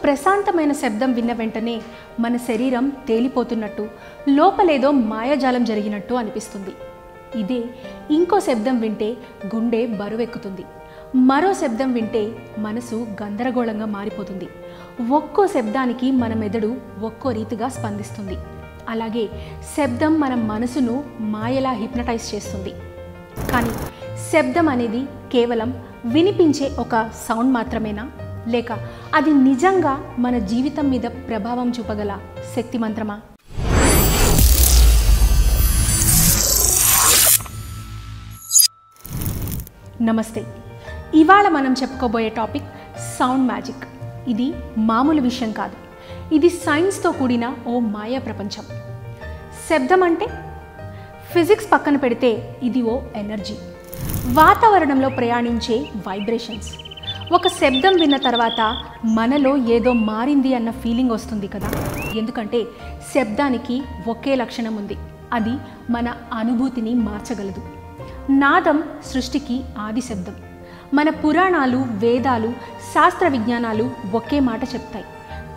ప్రశాంతమైన శబ్దం విన్న వెంటనే మన శరీరం తేలిపోతున్నట్టు, లోపలేదో మాయాజాలం జరిగినట్టు అనిపిస్తుంది. ఇదే ఇంకో శబ్దం వింటే గుండె బరువెక్కుతుంది. మరో శబ్దం వింటే మనసు గందరగోళంగా మారిపోతుంది. ఒక్కో శబ్దానికి మన మెదడు ఒక్కో రీతిగా స్పందిస్తుంది. అలాగే శబ్దం మన మనసును మాయలా హిప్నటైజ్ చేస్తుంది. కానీ శబ్దం అనేది కేవలం వినిపించే ఒక సౌండ్ మాత్రమేనా, లేక అది నిజంగా మన జీవితం మీద ప్రభావం చూపగల శక్తి మంత్రమా? నమస్తే. ఇవాళ మనం చెప్పుకోబోయే టాపిక్ సౌండ్ మ్యాజిక్. ఇది మామూలు విషయం కాదు. ఇది సైన్స్తో కూడిన ఓ మాయా ప్రపంచం. శబ్దం అంటే ఫిజిక్స్ పక్కన పెడితే ఇది ఓ ఎనర్జీ, వాతావరణంలో ప్రయాణించే వైబ్రేషన్స్. ఒక శబ్దం విన్న తర్వాత మనలో ఏదో మారింది అన్న ఫీలింగ్ వస్తుంది కదా. ఎందుకంటే శబ్దానికి ఒకే లక్షణం ఉంది, అది మన అనుభూతిని మార్చగలదు. నాదం సృష్టికి ఆది శబ్దం. మన పురాణాలు, వేదాలు, శాస్త్ర విజ్ఞానాలు ఒకే మాట చెప్తాయి: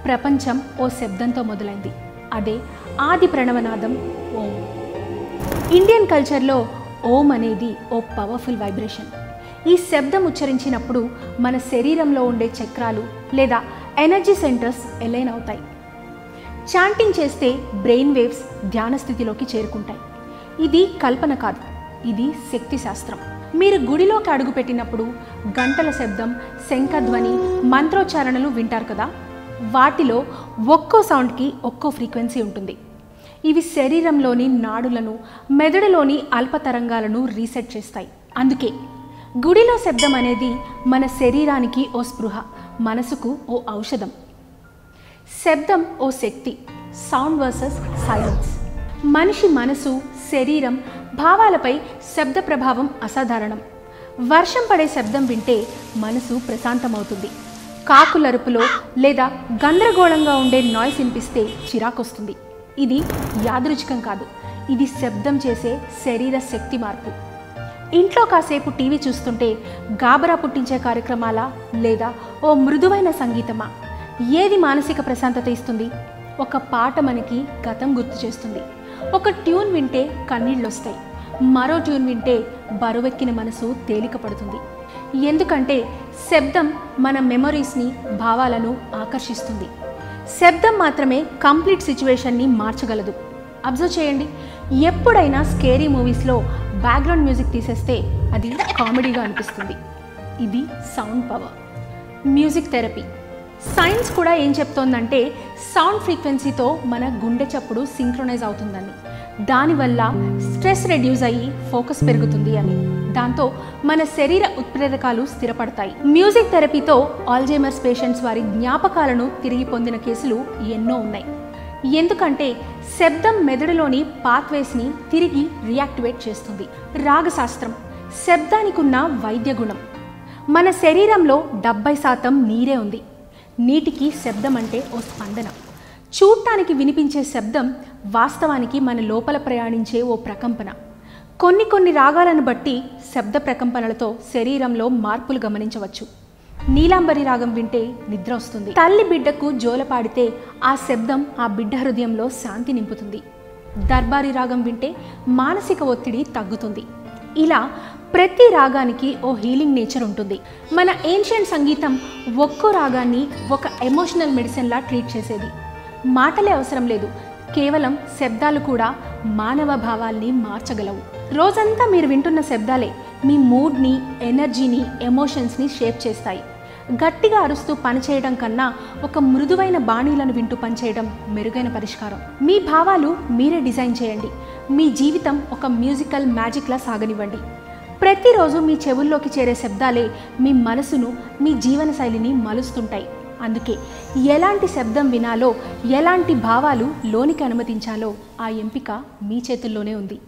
ప్రపంచం ఓ శబ్దంతో మొదలైంది. అదే ఆది ప్రణవనాదం ఓం. ఇండియన్ కల్చర్లో ఓం అనేది ఓ పవర్ఫుల్ వైబ్రేషన్. ఈ శబ్దం ఉచ్చరించినప్పుడు మన శరీరంలో ఉండే చక్రాలు లేదా ఎనర్జీ సెంటర్స్ ఎలైన్ అవుతాయి. చాంటింగ్ చేస్తే బ్రెయిన్ వేవ్స్ ధ్యాన స్థితిలోకి చేరుకుంటాయి. ఇది కల్పన కాదు, ఇది శక్తి శాస్త్రం. మీరు గుడిలోకి అడుగుపెట్టినప్పుడు గంటల శబ్దం, శంఖధ్వని, మంత్రోచ్చారణలు వింటారు కదా. వాటిలో ఒక్కో సౌండ్కి ఒక్కో ఫ్రీక్వెన్సీ ఉంటుంది. ఇవి శరీరంలోని నాడులను, మెదడులోని అల్ప తరంగాలను రీసెట్ చేస్తాయి. అందుకే గుడిలో శబ్దం అనేది మన శరీరానికి ఓ స్పృహ, మనసుకు ఓ ఔషధం. శబ్దం ఓ శక్తి. Sound versus silence. మనిషి మనసు, శరీరం, భావాలపై శబ్ద ప్రభావం అసాధారణం. వర్షం పడే శబ్దం వింటే మనసు ప్రశాంతమవుతుంది. కాకులరుపులో లేదా గందరగోళంగా ఉండే నాయిస్ వినిపిస్తే చిరాకొస్తుంది. ఇది యాదృచ్ఛికం కాదు, ఇది శబ్దం చేసే శరీర శక్తి మార్పు. ఇంట్లో కాసేపు టీవీ చూస్తుంటే గాబరా పుట్టించే కార్యక్రమాలా, లేదా ఓ మృదువైన సంగీతమా? ఏది మానసిక ప్రశాంతత ఇస్తుంది? ఒక పాట మనకి గతం గుర్తు చేస్తుంది. ఒక ట్యూన్ వింటే కన్నీళ్ళొస్తాయి, మరో ట్యూన్ వింటే బరువెక్కిన మనసు తేలిక పడుతుంది. ఎందుకంటే శబ్దం మన మెమొరీస్ని, భావాలను ఆకర్షిస్తుంది. శబ్దం మాత్రమే కంప్లీట్ సిచ్యువేషన్ని మార్చగలదు. అబ్జర్వ్ చేయండి, ఎప్పుడైనా స్కేరీ మూవీస్లో బ్యాక్గ్రౌండ్ మ్యూజిక్ తీసేస్తే అది కామెడీగా అనిపిస్తుంది. ఇది sound power. Music therapy. Science కూడా ఏం చెప్తోందంటే సౌండ్ ఫ్రీక్వెన్సీతో మన గుండె చప్పుడు సింక్రొనైజ్ అవుతుందని, దానివల్ల స్ట్రెస్ రెడ్యూస్ అయ్యి ఫోకస్ పెరుగుతుంది అని, దాంతో మన శరీర ఉత్ప్రేరకాలు స్థిరపడతాయి. మ్యూజిక్ థెరపీతో ఆల్జైమర్స్ పేషెంట్స్ వారి జ్ఞాపకాలను తిరిగి పొందిన కేసులు ఎన్నో ఉన్నాయి. ఎందుకంటే శబ్దం మెదడులోని పాత్వేస్ని తిరిగి రియాక్టివేట్ చేస్తుంది. రాగశాస్త్రం. శబ్దానికి ఉన్న వైద్య గుణం. మన శరీరంలో 70% నీరే ఉంది. నీటికి శబ్దం అంటే ఓ స్పందన. చూడటానికి వినిపించే శబ్దం వాస్తవానికి మన లోపల ప్రయాణించే ఓ ప్రకంపన. కొన్ని రాగాలను బట్టి శబ్ద ప్రకంపనలతో శరీరంలో మార్పులు గమనించవచ్చు. నీలాంబరి రాగం వింటే నిద్ర వస్తుంది. తల్లి బిడ్డకు జోలపాడితే ఆ శబ్దం ఆ బిడ్డ హృదయంలో శాంతి నింపుతుంది. దర్బారీ రాగం వింటే మానసిక ఒత్తిడి తగ్గుతుంది. ఇలా ప్రతి రాగానికి ఓ హీలింగ్ నేచర్ ఉంటుంది. మన ఏన్షియంట్ సంగీతం ఒక్కో రాగాన్ని ఒక ఎమోషనల్ మెడిసిన్లా ట్రీట్ చేసేది. మాటలే అవసరం లేదు, కేవలం శబ్దాలు కూడా మానవ భావాల్ని మార్చగలవు. రోజంతా మీరు వింటున్న శబ్దాలే మీ మూడ్ని, ఎనర్జీని, ఎమోషన్స్ని షేప్ చేస్తాయి. గట్టిగా అరుస్తూ పనిచేయడం కన్నా ఒక మృదువైన బాణీలను వింటూ పనిచేయడం మెరుగైన పరిష్కారం. మీ భావాలు మీరే డిజైన్ చేయండి. మీ జీవితం ఒక మ్యూజికల్ మ్యాజిక్లా సాగనివ్వండి. ప్రతిరోజు మీ చెవుల్లోకి చేరే శబ్దాలే మీ మనసును, మీ జీవనశైలిని మలుస్తుంటాయి. అందుకే ఎలాంటి శబ్దం వినాలో, ఎలాంటి భావాలు లోనికి అనుమతించాలో ఆ ఎంపిక మీ చేతుల్లోనే ఉంది.